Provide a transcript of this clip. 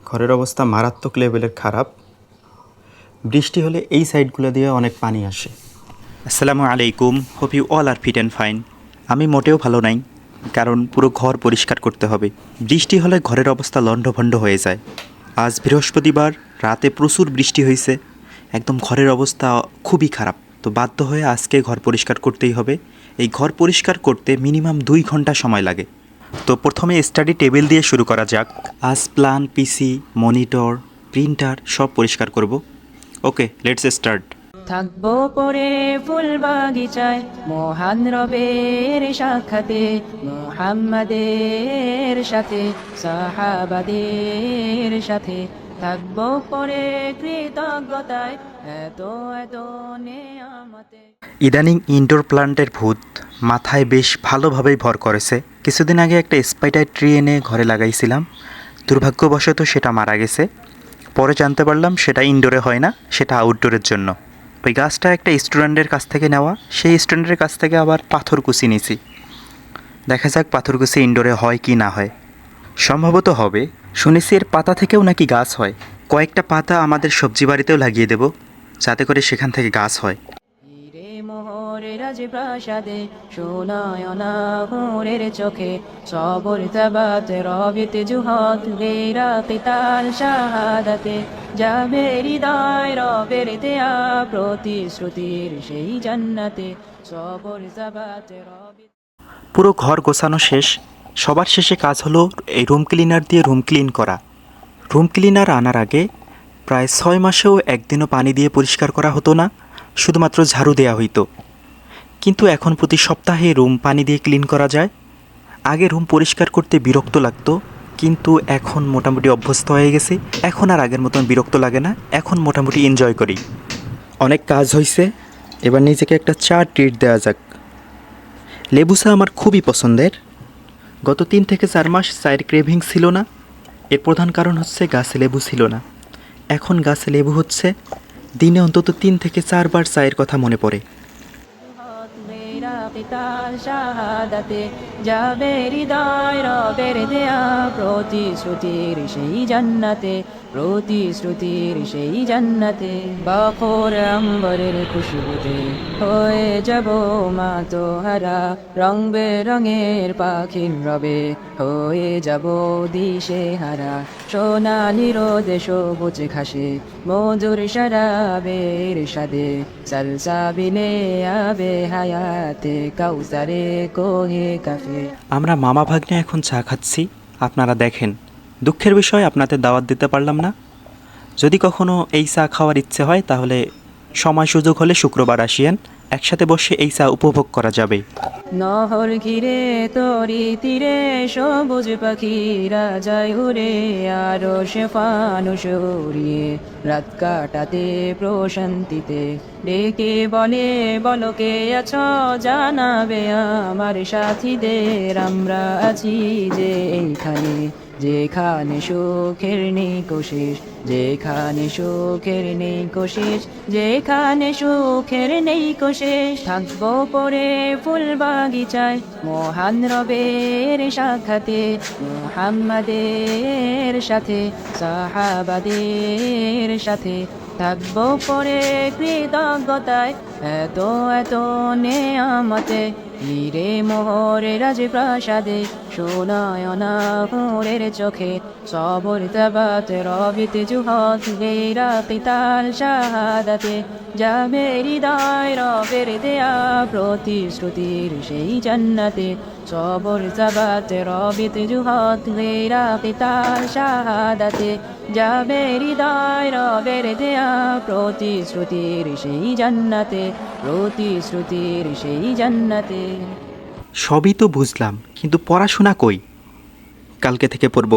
ঘরের অবস্থা মারাত্মক লেভেলের খারাপ। বৃষ্টি হলে এই সাইডগুলো দিয়ে অনেক পানি আসে। আসসালামু আলাইকুম, hope you all are fit and fine. আমি মোটেও ভালো নাই, কারণ পুরো ঘর পরিষ্কার করতে হবে। বৃষ্টি হলে ঘরের অবস্থা লণ্ডভণ্ড হয়ে যায়। আজ বৃহস্পতিবার রাতে প্রচুর বৃষ্টি হয়েছে, একদম ঘরের অবস্থা খুবই খারাপ। তো বাধ্য হয়ে আজকে ঘর পরিষ্কার করতেই হবে। এই ঘর পরিষ্কার করতে মিনিমাম 2 ঘন্টা সময় লাগে। তো প্রথমে স্টাডি টেবিল দিয়ে শুরু করা যাক। আজ প্ল্যান, পিসি, মনিটর, প্রিন্টার সব পরিষ্কার করব। ওকে, লেটস স্টার্ট। থাকবো পরে ফুল বাগিচায় মহান রবের সাক্ষাতে, মুহাম্মাদের সাথে সাহাবাদের সাথে থাকবো পরে কৃতজ্ঞতায় এত এত নেয়ামতে। ইদানিং ইনডোর প্ল্যান্টের ভূত মাথায় বেশ ভালোভাবেই ভর করেছে। কিছুদিন আগে একটা স্পাইডার ট্রি এনে ঘরে লাগাইছিলাম, দুর্ভাগ্যবশত সেটা মারা গেছে। পরে জানতে পারলাম সেটা ইনডোরে হয় না, সেটা আউটডোরের জন্য। ওই গাছটা একটা স্টুডেন্টের কাছ থেকে নেওয়া, সেই স্টুডেন্টের কাছ থেকে আবার পাথরকুচি নিয়েছি। দেখা যাক পাথরকুচি ইনডোরে হয় কি না হয়। সম্ভবত হবে। শুনেছি এর পাতা থেকেও নাকি গাছ হয়। কয়েকটা পাতা আমাদের সবজি বাড়িতেও লাগিয়ে দেব, যাতে করে সেখান থেকে গাছ হয়। হিরে মোহরে রাজপ্রাসাদে সোনায়না হোরের চোখে সবর তাবাত রবিত জুহাত গেরা কিতাল শাহাদাতে যাবে হৃদয় রবের দেয়া প্রতিশ্রুতির সেই জান্নাতে সবর তাবাত রবিত। পুরো ঘর গোছানো শেষ। সবার শেষে কাজ হলো এই রুম ক্লিনার দিয়ে রুম ক্লিন করা। রুম ক্লিনার আনার আগে প্রায় 6 মাসেও একদিনও পানি দিয়ে পরিষ্কার করা হতো না, শুধুমাত্র ঝাড়ু দেওয়া হইতো। কিন্তু এখন প্রতি সপ্তাহে রুম পানি দিয়ে ক্লিন করা যায়। আগে রুম পরিষ্কার করতে বিরক্ত লাগতো, কিন্তু এখন মোটামুটি অভ্যস্ত হয়ে গেছে। এখন আর আগের মতন বিরক্ত লাগে না, এখন মোটামুটি এনজয় করি। অনেক কাজ হয়েছে, এবার নিজেকে একটা চা ট্রিট দেওয়া যাক। লেবু চা আমার খুবই পছন্দের। গত 3 থেকে 4 মাস চায়ের ক্রেভিং ছিল না। এর প্রধান কারণ হচ্ছে গাছে লেবু ছিল না। এখন গাছে লেবু হচ্ছে, দিনে অন্তত 3 থেকে 4 বার চায়ের কথা মনে পড়ে। শাহাদাতে যাবে হৃদয় রবের দেয়া প্রতিশ্রুতির সেই জান্নাতে, প্রতিশ্রুতির সেই জান্নাতে। বাখর আম্বরের খুশবুতে হয়ে যাব মাতোহারা, রং বেরঙের পাখির রবে হয়ে যাব দিশে হারা। সোনালি রোদে সবুজ ঘাসে মধুর শরাবের সাদে সালসাবিলে আবে হায়াতে কাউসারে কোহে কাফে। আমরা মামা ভাগ্নে এখন চা খাচ্ছি, আপনারা দেখেন। দুঃখের বিষয়, আপনাদের দাওয়াত দিতে পারলাম না। যদি কখনো এই চা খাওয়ার ইচ্ছে হয় তাহলে সময় সুযোগ হলে শুক্রবার আসিয়েন, একসাথে বসে এই চা উপভোগ করা যাবে। নহর ঘিরে তরি তীরে সবুজ পাখিরা যায় উড়ে, আরো সে ফানুষ উড়িয়ে রাত কাটাতে প্রশান্তিতে। ডেকে বলে বলো কে আছো, জানাবে আমার সাথীদের আমরা আছি যে এইখানে, যেখানে সুখের নেই কোশিস, যেখানে সুখের নেই কোশিস, যেখানে সুখের নেই কোশিস। থাকবো পরে ফুল বাগিচায় মহান রবের সাক্ষাতে, মুহাম্মাদের সাথে সাহাবাদের সাথে থাকবো পরে কৃতজ্ঞতায় এত এত নেয়ামতে। হিরে মোহরে রাজপ্রাসাদে সোনায়না হোরের চোখে সবর তাবাত রবিত জুহাত গেরা কিতাল শাহাদাতে যাবে হৃদয় রবের দেয়া প্রতিশ্রুতির সেই জান্নাতে। সবর তাবাত রবিত জুহাত গেরা কিতাল শাহাদাতে যাবে হৃদয় রবের দেয়া প্রতিশ্রুতির সেই জান্নাতে, প্রতিশ্রুতির সেই জান্নাতে। সবই তো বুঝলাম, কিন্তু পড়াশোনা কই? কালকে থেকে পড়ব।